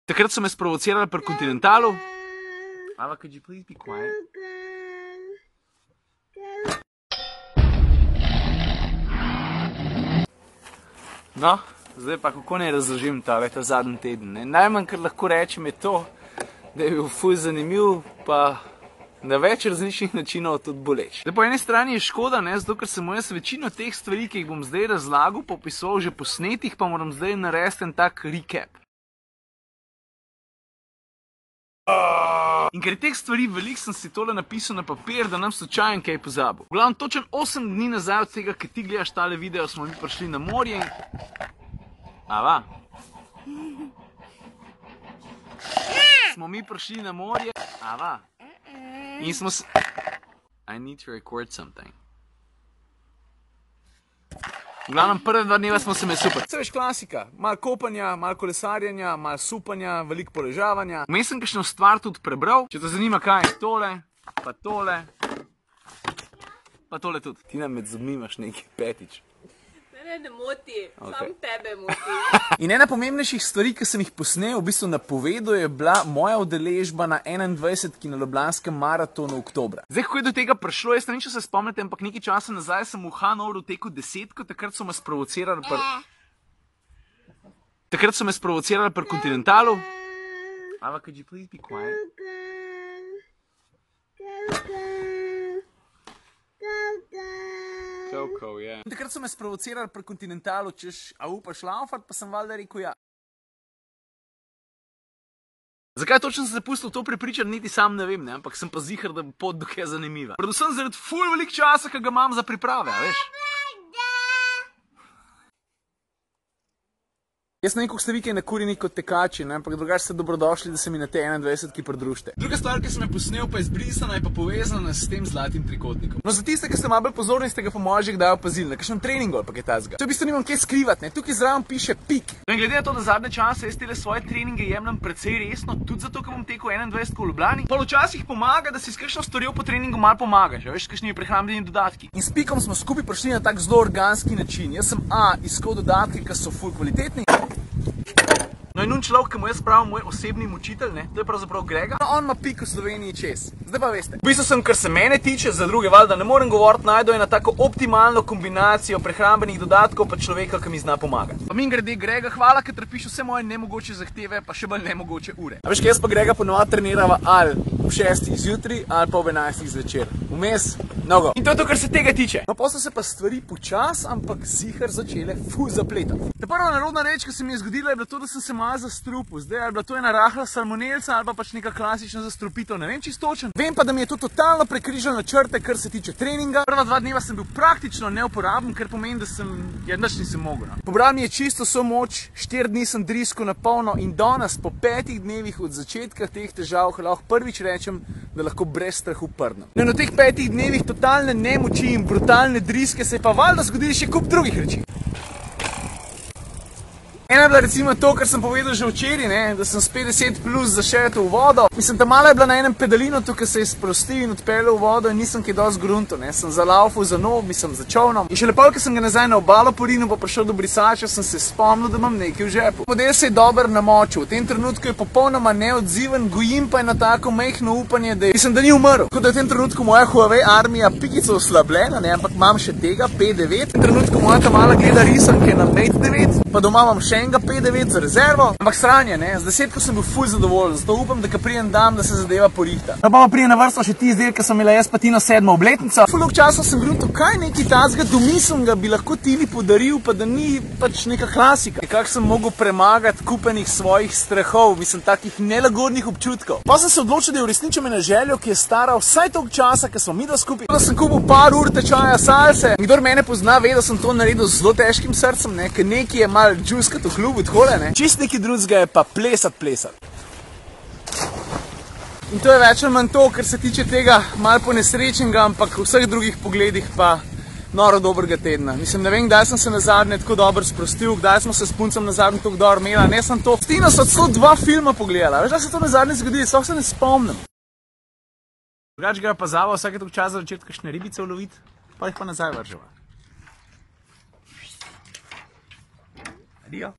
Takrat so me sprovocirali pri Continentalu. Ava, could you please be quiet? No, zdaj pa kako ne razložim ta zadnji teden. Najmanj, kar lahko rečem, je to, da je bil ful zanimiv, pa na več različnih načinov tudi boleč. Po eni strani je škoda, zato ker sem jaz večino teh stvari, ki jih bom zdaj razlagal, popisoval že posnetih, pa moram zdaj narediti en tak recap. In ker je teh stvari veliko, sem si tole napisal na papir, da nam slučajen kaj pozabil. V glavnem, točen 8 dni nazaj od tega, ki ti gledaš tale video, smo mi prišli na morje in... Ava? Smo mi prišli na morje... Ava? In smo se... I need to record something. V glavnem, prve 2 dneva smo se imeli super. Se veš, klasika. Malo kopanja, malo kolesarjenja, malo supanja, veliko poležavanja. Vmes sem kakšno stvar tudi prebral. Če te zanima, kaj je tole, pa tole, pa tole tudi. Ti nam med zobmi imaš nekaj petič. Ne moti, sam tebe moti. In ena pomembnejših stvari, ki sem jih posnel, v bistvu napovedal, je bila moja udeležba na 21. na Ljubljanskem maratonu oktobra. Zdaj, kako je do tega prišlo, jaz ne vem, če se spomnite, ampak nekaj časa nazaj sem v Hanoveru tekel 10, takrat so me sprovocirali pri Continentalu. Ava, could you please be quiet? Takrat so me sprovocirali pri Continentalu, češ, a upaš laufat, pa sem valjda rekel ja. Zakaj točno sem se pustil to prepričati, niti sam ne vem, ampak sem pa ziher, da bo pot dokaj zanimiva. Predvsem zaradi ful velik časa, ki ga imam za priprave, a veš? Jaz ne vem, koliko ste vi kaj nakurjeni kot tekači, ampak drugače ste dobrodošli, da se mi na te 21-ki pridružite. Druga stvar, ki sem jo posnel, pa je izbrisana, je pa povezana s tem zlatim trikotnikom. No, za tiste, ki ste malo bolj pozorni, ste ga po moje že kdaj opazili, na kakšnem treningu ali pa kaj takega. To v bistvu nimam kaj skrivati, tukaj zraven piše pik. No in glede na to, da zadnje čase jaz tele svoje treninge jemljem precej resno, tudi zato, ker bom tekel 21 v Ljubljani, pa včasih pomaga, da si s kakšno stvarjo po treningu malo pomagaš, veš, s kakšnimi prehrambeni dodatki. In s pikom smo skupaj prišli na tak zelo organski način. Jaz sem iskal dodatke, ki so ful kvalitetni. No in človek, ki mu jaz pravim moj osebni mučitelj, to je pravzaprav Grega. No, on ima pik v Sloveniji čez. Zdaj pa veste. V bistvu sem, kar se mene tiče, za druge valjda ne morem govoriti, najdu eno tako optimalno kombinacijo prehrambenih dodatkov pa človeka, ki mi zna pomagati. Pa mimogrede, Grega, hvala, ker trpiš vse moje nemogoče zahteve, pa še bolj nemogoče ure. A veš, kaj jaz pa Grega ponovadi trenirava ali ob 6 zjutraj ali pa ob 11 zvečer. Vmes, mnogo. In to je to, kar se tega tiče. No, potem so se pa stvari počas, ampak ziher začele ful zapletati. Ta prva narodna reč, ki se mi je zgodila, je bila to, da sem se malo zastrupil. Zdaj, ali bila to ena rahla salmonelca ali pa pač neka klasična zastrupitev, ne vem čisto točno. Vem pa, da mi je to totalno prekrižalo črte, kar se tiče treninga. Prva 2 dneva sem bil praktično neuporaben, kar pomeni, da sem nič nisem mogel. Pobral mi je čisto vso moč, 4 dni sem driskal na polno in danes po 5 dnevih od začetka teh težav lahko prvič rečem, da lahko brez strahu prdnem. No, v teh 5 dnevih totalne nemoči in brutalne driske se je pa valjda zgodili še kup drugih reči. Ena je bila recimo to, kar sem povedal že včeraj, da sem s 50 plus zašetel v vodo. Mislim, ta mala je bila na enem pedalinu, ki se je sprostil in odpeljal v vodo in nisem kaj dosti grunto. Sem zalaufal za nov, mislim, za čovnom. In še lepo, ker sem ga nazaj na obalo porinil, pa prišel do brisača, sem se spomnil, da imam nekaj v žepu. Model se je dober namočil, v tem trenutku je popolnoma neodziven, gojim pa je na tako majhno upanje, da je, mislim, da ni umrl. Tako da je v tem trenutku moja Huawei armija pikico oslabljena, ampak imam še tega P9. V tem trenutku moja ta mala gleda risanke na Mate 9, pa doma imam še enega P9 za rezervo, ampak sranje, z 10 sem bil ful zadovoljen, zato upam, da prijem dan, da se zadeva porihta. No pa prije na vrsto še ti izdelke, sem imela jaz pa Tino 7. obletnico. Ful dolgo časa sem gruntal, kaj neki tazga domislim bi lahko Tini podaril, pa da ni pač neka klasika. Nekako sem mogel premagati kupenih svojih strahov, mislim, takih nelagodnih občutkov. Pa sem se odločil, da uresničim eno željo, ki je stara vsaj toliko časa, ker smo mi dva skupaj. Da sem kupil par ur tečaja salse. Kdor mene pozna, ve, da sem to naredil z zelo težkim srcem, ker neki je mal džuskat v klubu, čist neki drugega je pa plesat. In to je več ali manj to, kar se tiče tega malo ponesrečenega, ampak v vseh drugih pogledih pa noro dobrega tedna. Mislim, ne vem, kdaj sem se nazadnje tako dobro sprostil, kdaj smo se s puncem nazadnje tako dobro imela, ne sem to. S Tino so celo 2 filma pogledala, veš, da se to nazadnje zgodi, sploh se ne spomnim. Drugač ga pa zava vsake toliko časa začeti kakšne ribice uloviti, pa jih pa nazaj vrževa. Adijo.